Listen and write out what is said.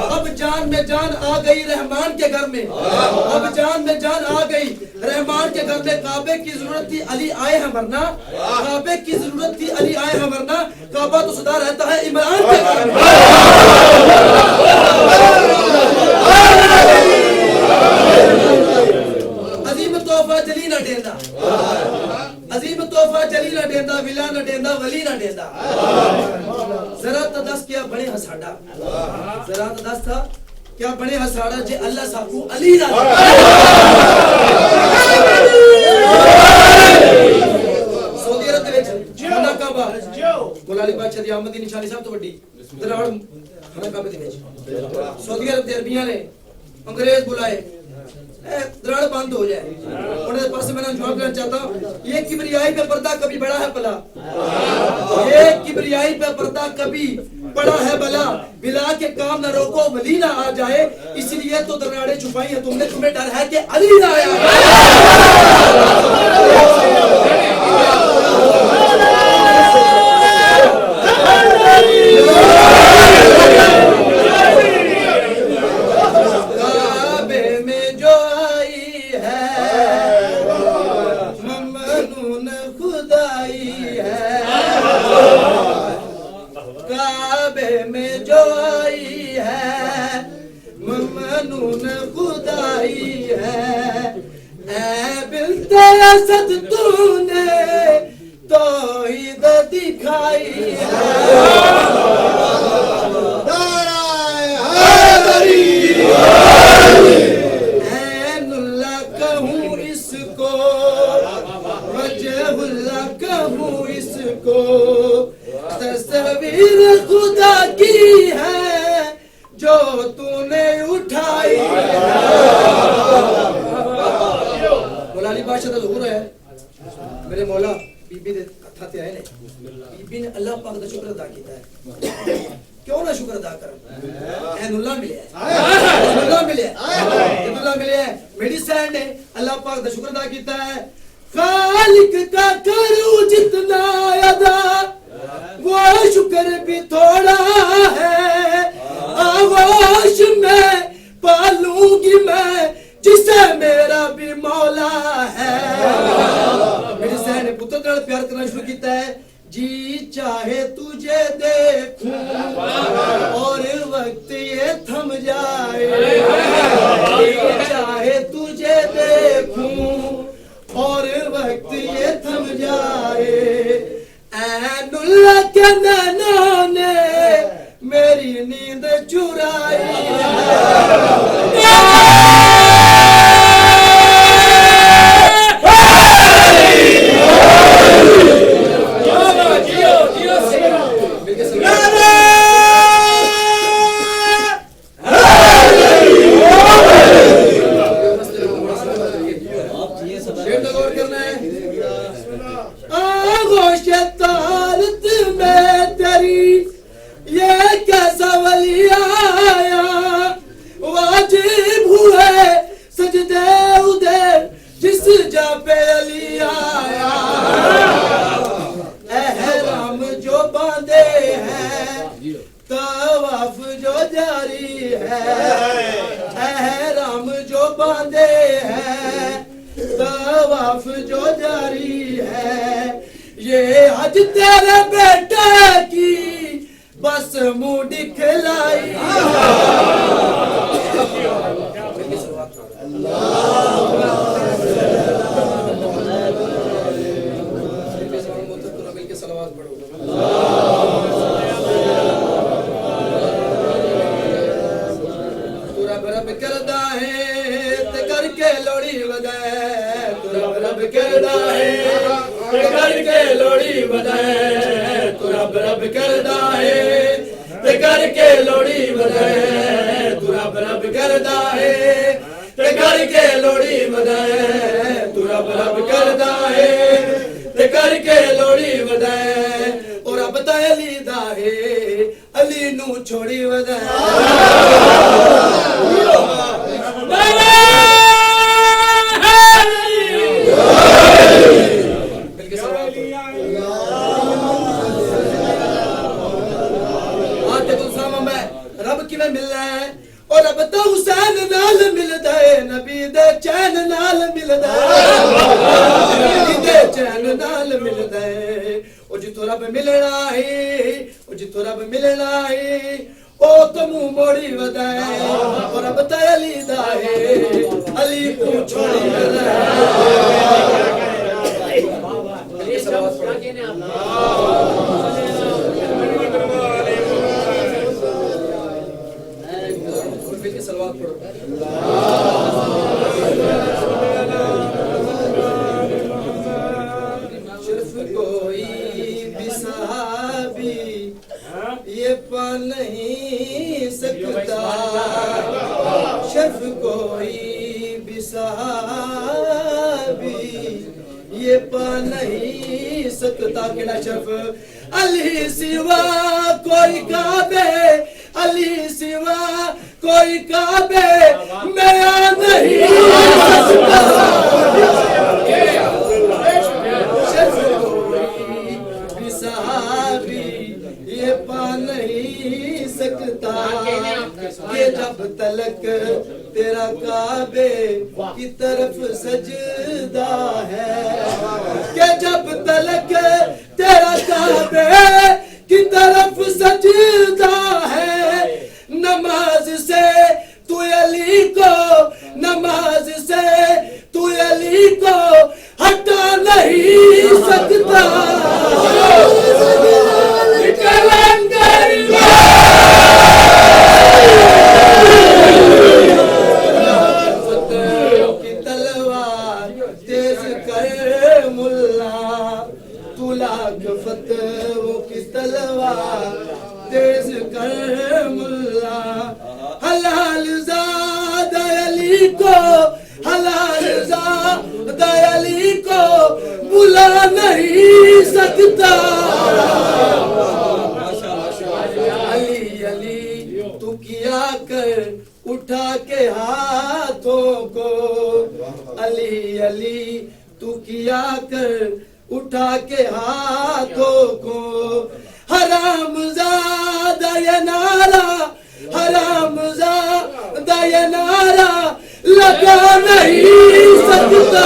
अब जान में जान आ गई रहमान के घर में, अब जान में जान आ गई रहमान के घर में। काबे की जरूरत थी अली आए हैं वरना, काबे की जरूरत थी अली आए हैं वरना, काबा तो सदा रहता है इमरान के घर में। अजीम तोहफा जली ना देंदा, अजीम तोहफा जली ना देंदा, विला ना देंदा, वली ना देंदा। जरा तो दस क्या बने हसाड़ा, जरा तो दस था क्या बने हसाड़ा जे अल्लाह साकू अली ना सऊदी अरब दे विच खाना काबा गुलाली बादशाह दी आमद दी निशानी सब तो वड्डी दराड़ खाना काबे दे विच। सऊदी अरब दे अरबियां ने अंग्रेज बुलाए, दराड़ बंद हो जाए। उन्होंने पास में जवाब देना चाहता हूं, ये किबरियाई पे पर्दा कभी बड़ा है भला, ये किबरियाई पे पर्दा कभी बड़ा है भला, बिला के काम न रोको वली ना आ जाए, इसलिए तो दराड़े छुपाई है तुमने, तुम्हें डर है कि अली ना आया। सद तूने तौहीद दिखाई है, ऐनुल्लाह कहूँ इसको, वजहुल्लाह कहूँ इसको, तस्वीर खुदा की है जो तूने उठाई है। बादशाह दा ज़हूर है मेरे मौला बीबी दे कथा ते आए ने, बीबी ने अल्लाह पाक दा शुक्र अदा कीता है। क्यों ना शुक्र अदा कर, ऐनुल्लाह मिले, ऐनुल्लाह मिले, ऐनुल्लाह मिले, मेरी सैन ने अल्लाह पाक दा शुक्र अदा कीता है। खालिक का करूं जितना अदा वो शुक्र भी थोड़ा है, आवाश में पालूंगी मैं जिसे मेरा भी मौला है। मेरी सैन ने पुत्र नाल प्यार करना शुरू किया है। जी चाहे तुझे देखूं और वक्त ये थम जाए, जी चाहे तुझे देखूं और वक्त ये थम जाए, ऐनुल्लाह के नैनों ने मेरी नींद चुराई है। जो जारी है ये आज तेरे बेटे की बस मुंह दिखलाई। करदा है ते करके लोड़ी वजाए, तू रब रब करदा है ते करके लोड़ी वजाए, तू रब रब करदा है ते करके लोड़ी वजाए, तू रब रब करदा है ते करके लोड़ी वजाए, तू रब रब करदा है ते करके लोड़ी वजाए। और रब ता अली दा है अली नू छोड़ी वजाए। Oh रब किवें मिलना है और रब तो हुसैन नाल मिलदा है नबी दे चैन नाल मिलदा है नबी दे चैन नाल मिलदा है ओ जिथों रब मिलना है ओ जिथों रब मिलना है ओ तो मुंह मोड़ी वदा है और रब ते अली दा है अली को छोड़ी वदा है ये सब क्या कहने आप सलवात पढ़ो सिर्फ कोई भी सहाबी ये पा नहीं सकता सिर्फ कोई भी सहाबी ये पा नहीं सकता केड़ा शर्फ अली सिवा कोई काबे अली सिवा कोई काबे मेरा नहीं सकता सिर्फ कोई भी सहाबी ये पा नहीं सकता कि जब तलक तेरा काबे की तरफ सजदा है कि जब तलक तेरा काबे की तरफ सजदा है नमाज से तू अली को नमाज से तू अली को हटा नहीं सकता की तलवार तेज कर मुल्ला तू लाख फतहों की तलवार तेज कर मुल्ला हलाल ज़ादा अली को हलाल ज़ादा अली को बुला नहीं सकता अली अली तू किया कर उठा के हाथों को अली अली तू किया कर उठा के हाथों को हराम ज़ादा ये नारा हराम ज़ादा ये नारा लगा नहीं सकता